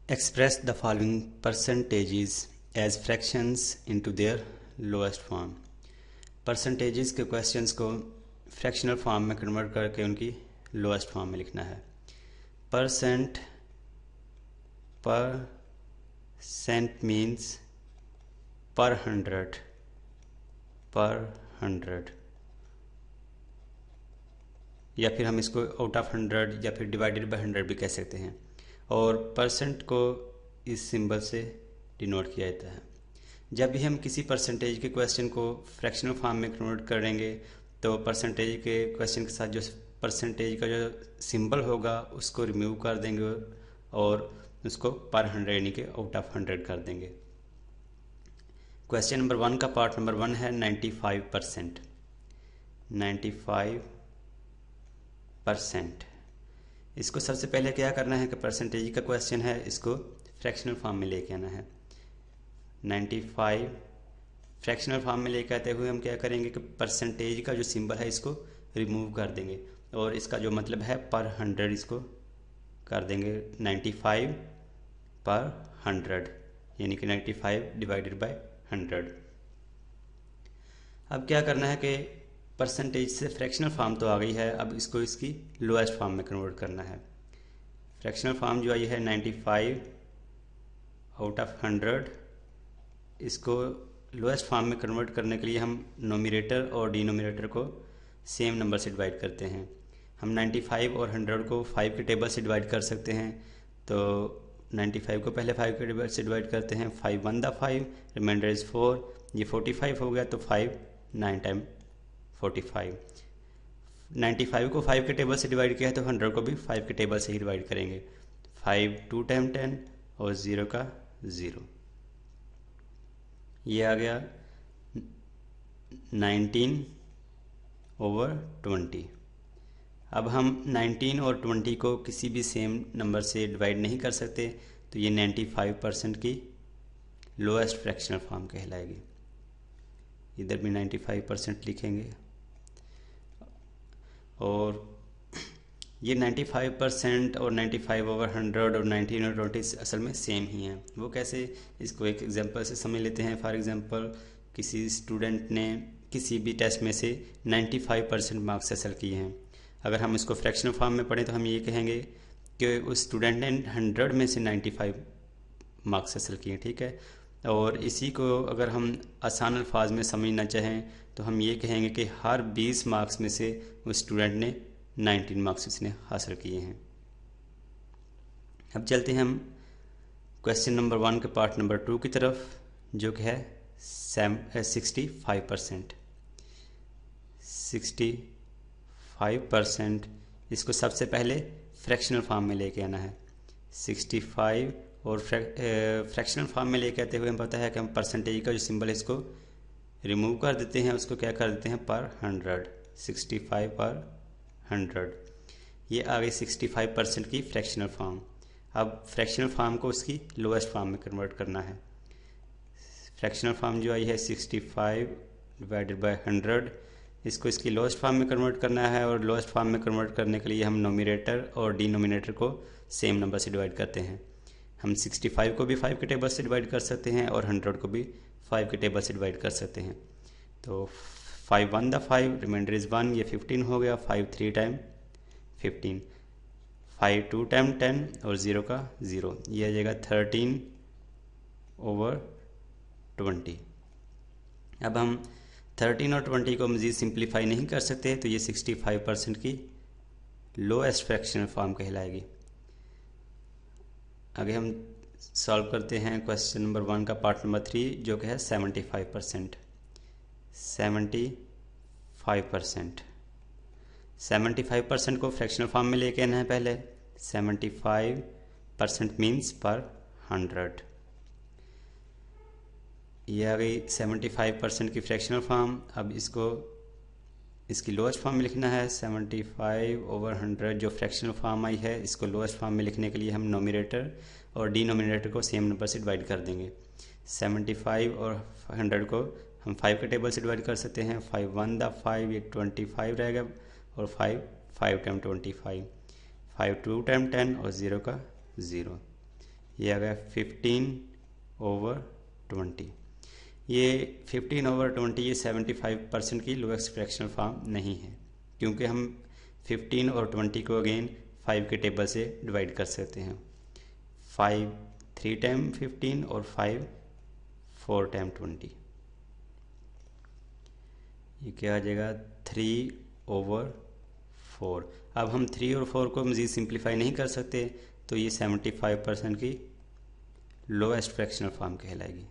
Express the following percentages as fractions into their lowest form. Percentages के questions को fractional form में convert करके उनकी लोएस्ट फॉर्म में लिखना है. परसेंट मीन्स पर हंड्रेड या फिर हम इसको आउट ऑफ 100 या फिर डिवाइडेड बाय 100 भी कह सकते हैं. और परसेंट को इस सिंबल से डिनोट किया जाता है. जब भी हम किसी परसेंटेज के क्वेश्चन को फ्रैक्शनल फॉर्म में कन्वर्ट करेंगे तो परसेंटेज के क्वेश्चन के साथ जो परसेंटेज का जो सिंबल होगा उसको रिमूव कर देंगे और उसको पर 100 यानी कि आउट ऑफ 100 कर देंगे. क्वेश्चन नंबर 1 का पार्ट नंबर 1 है 95%. इसको सबसे पहले क्या करना है कि परसेंटेज का क्वेश्चन है, इसको फ्रैक्शनल फॉर्म में लेके आना है. 95 फ्रैक्शनल फॉर्म में लेके आते हुए हम क्या करेंगे कि परसेंटेज का जो सिंबल है इसको रिमूव कर देंगे और इसका जो मतलब है पर 100 इसको कर देंगे 95 पर 100 यानी कि 95 डिवाइडेड बाय 100. अब क्या करना है कि परसेंटेज से फ्रैक्शनल फॉर्म तो आ गई है, अब इसको इसकी लोएस्ट फॉर्म में कन्वर्ट करना है. फ्रैक्शनल फॉर्म जो आई है 95 आउट ऑफ 100, इसको लोएस्ट फॉर्म में कन्वर्ट करने के लिए हम नोमिनेटर और डिनोमिनेटर को सेम नंबर से डिवाइड करते हैं. हम 95 और 100 को 5 के टेबल से डिवाइड कर सकते हैं. तो 95 को पहले 5 के टेबल से डिवाइड करते हैं. 5 1 द 5, रिमाइंडर इज़ 4, ये 45 हो गया. तो 5 9 टाइम 45. 95 को 5 के टेबल से डिवाइड किया है तो 100 को भी 5 के टेबल से ही डिवाइड करेंगे. 5 2 टाइम 10 और 0 का 0. ये आ गया 19/20. अब हम 19 और 20 को किसी भी सेम नंबर से डिवाइड नहीं कर सकते, तो ये 95% की लोएस्ट फ्रैक्शनल फॉर्म कहलाएगी. इधर भी 95% लिखेंगे. और ये 95% और 95/100 और 19 और 20 असल में सेम ही हैं. वो कैसे, इसको एक एग्जांपल से समझ लेते हैं. फॉर एग्जांपल किसी स्टूडेंट ने किसी भी टेस्ट में से 95% मार्क्स हासिल किए हैं. अगर हम इसको फ्रैक्शनल फॉर्म में पढ़ें तो हम ये कहेंगे कि उस स्टूडेंट ने 100 में से 95 मार्क्स हासिल किए. ठीक है. और इसी को अगर हम आसान अल्फाज में समझना चाहें तो हम ये कहेंगे कि हर 20 मार्क्स में से उस स्टूडेंट ने 19 मार्क्स उसने हासिल किए हैं. अब चलते हैं हम क्वेश्चन नंबर 1 के पार्ट नंबर 2 की तरफ, जो कि है 65%. 65%. इसको सबसे पहले फ्रैक्शनल फॉर्म में लेके आना है. 65 और फ्रैक्शनल फॉर्म में लेके आते हुए हम पता है कि हम परसेंटेज का जो सिंबल है इसको रिमूव कर देते हैं, उसको क्या कर देते हैं पर 100. 65 पर 100. ये आ गई 65% की फ्रैक्शनल फॉर्म. अब फ्रैक्शनल फॉर्म को उसकी लोएस्ट फॉर्म में कन्वर्ट करना है. फ्रैक्शनल फॉर्म जो आई है 65 डिवाइडेड बाय 100, इसको इसकी लोएस्ट फॉर्म में कन्वर्ट करना है. और लोएस्ट फॉर्म में कन्वर्ट करने के लिए हम नोमिनेटर और डिनोमिनेटर को सेम नंबर से डिवाइड करते हैं. हम 65 को भी 5 के टेबल से डिवाइड कर सकते हैं और 100 को भी 5 के टेबल से डिवाइड कर सकते हैं. तो 5 1 द 5, रिमाइंडर इज़ 1, ये 15 हो गया. 5 3 टाइम 15. 5 2 टाइम 10 और 0 का 0. ये आ जाएगा 13/20. अब हम 13 और 20 को मज़ीद सिंप्लीफाई नहीं कर सकते, तो ये 65% की लोएस्ट फ्रैक्शनल फॉर्म कहलाएगी. आगे हम सॉल्व करते हैं क्वेश्चन नंबर 1 का पार्ट नंबर 3, जो कि है 75%. 75% को फ्रैक्शनल फॉर्म में लेके आना है. पहले 75% मीन्स पर 100. ये आ गई 75% की फ्रैक्शनल फॉर्म. अब इसको इसकी लोएस्ट फॉर्म में लिखना है. 75/100 जो फ्रैक्शनल फॉर्म आई है, इसको लोएस्ट फॉर्म में लिखने के लिए हम नोमिनेटर और डिनोमिनेटर को सेम नंबर से डिवाइड कर देंगे. 75 और 100 को हम 5 के टेबल से डिवाइड कर सकते हैं. 5 1 द 5, ये 25 रहेगा. और 5 5 टाइम 25, 5 2 टाइम 10 और 0 का 0. ये आ गया 15/20। ये 15/20 ये 75% की लोएस्ट फ्रैक्शनल फॉर्म नहीं है, क्योंकि हम 15 और 20 को अगेन 5 के टेबल से डिवाइड कर सकते हैं। 5 3 टाइम 15 और 5 4 टाइम 20। ये क्या आ जाएगा 3/4। अब हम 3 और 4 को मज़ीद सिंप्लीफाई नहीं कर सकते, तो ये 75% की लोएस्ट फ्रैक्शनल फॉर्म कहलाएगी।